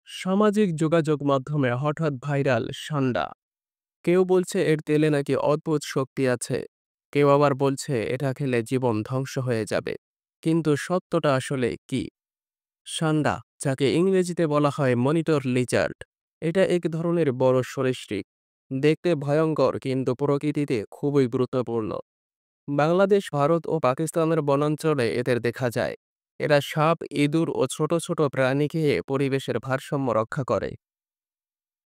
সামাজিক যোগাযোগ মাধ্যমে হঠাৎ ভাইরাল সান্ডা। কেউ বলছে এর তেলে নাকি অদ্ভুত শক্তি আছে, কেউ আবার বলছে এটা খেলে জীবন ধ্বংস হয়ে যাবে। কিন্তু সত্যটা আসলে কি? সান্ডা, যাকে ইংরেজিতে বলা হয় মনিটর লিজার্ড, এটা এক ধরনের বড় সরীসৃপ। দেখতে ভয়ঙ্কর কিন্তু প্রকৃতিতে খুবই গুরুত্বপূর্ণ। বাংলাদেশ, ভারত ও পাকিস্তানের বনাঞ্চলে এদের দেখা যায়। এরা সাপ, ইঁদুর ও ছোট ছোট প্রাণী খেয়ে পরিবেশের ভারসাম্য রক্ষা করে।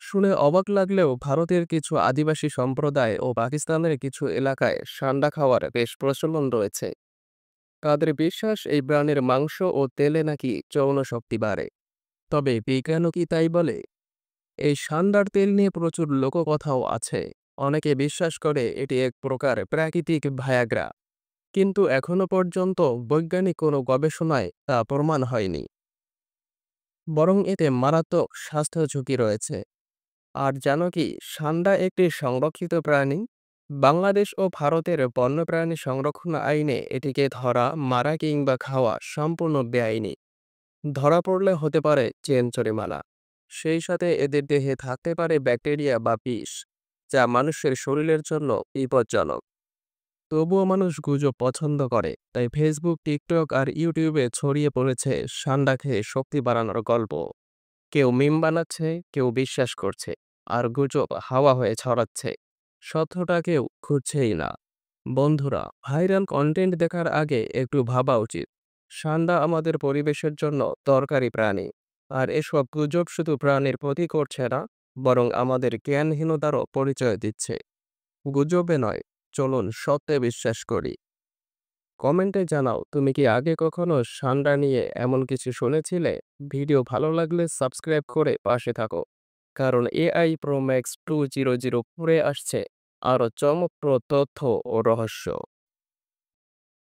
শুনে অবাক লাগলেও ভারতের কিছু আদিবাসী সম্প্রদায় ও পাকিস্তানের কিছু এলাকায় সান্ডা খাওয়ার বেশ প্রচলন রয়েছে। তাদের বিশ্বাস এই প্রাণীর মাংস ও তেলে নাকি যৌন শক্তি বাড়ে। তবে বিজ্ঞানও কি তাই বলে? এই সান্ডার তেল নিয়ে প্রচুর লোককথাও আছে। অনেকে বিশ্বাস করে এটি এক প্রকার প্রাকৃতিক ভায়াগ্রা, কিন্তু এখনো পর্যন্ত বৈজ্ঞানিক কোনো গবেষণায় তা প্রমাণ হয়নি। বরং এতে মারাত্মক স্বাস্থ্য ঝুঁকি রয়েছে। আর জানো কি, সান্ডা একটি সংরক্ষিত প্রাণী। বাংলাদেশ ও ভারতের বন্যপ্রাণী সংরক্ষণ আইনে এটিকে ধরা, মারা কিংবা খাওয়া সম্পূর্ণ বেআইনি। ধরা পড়লে হতে পারে জেল জরিমানা। সেই সাথে এদের দেহে থাকতে পারে ব্যাকটেরিয়া বা বিষ, যা মানুষের শরীরের জন্য বিপজ্জনক। তবুও মানুষ গুজব পছন্দ করে, তাই ফেসবুক, টিকটক আর ইউটিউবে ছড়িয়ে পড়েছে সান্ডা খেয়ে শক্তি বাড়ানোর গল্প। কেউ মিম বানাচ্ছে, কেউ বিশ্বাস করছে, আর গুজব হাওয়া হয়ে ছড়াচ্ছে। সত্যটা কেউ খুঁজছেই না। বন্ধুরা, ভাইরাল কন্টেন্ট দেখার আগে একটু ভাবা উচিত। সান্ডা আমাদের পরিবেশের জন্য দরকারি প্রাণী। আর এসব গুজব শুধু প্রাণীর ক্ষতি করছে না, বরং আমাদের জ্ঞানহীনতারও পরিচয় দিচ্ছে। গুজবে নয়, চলুন সত্যে বিশ্বাস করি। কমেন্টে জানাও, তুমি কি আগে কখনো সান্ডা নিয়ে এমন কিছু শুনেছিলে? ভিডিও ভালো লাগলে সাবস্ক্রাইব করে পাশে থাকো, কারণ এআই প্রো ম্যাক্স 2004 আসছে আরও চমকপ্রদ তথ্য ও রহস্য।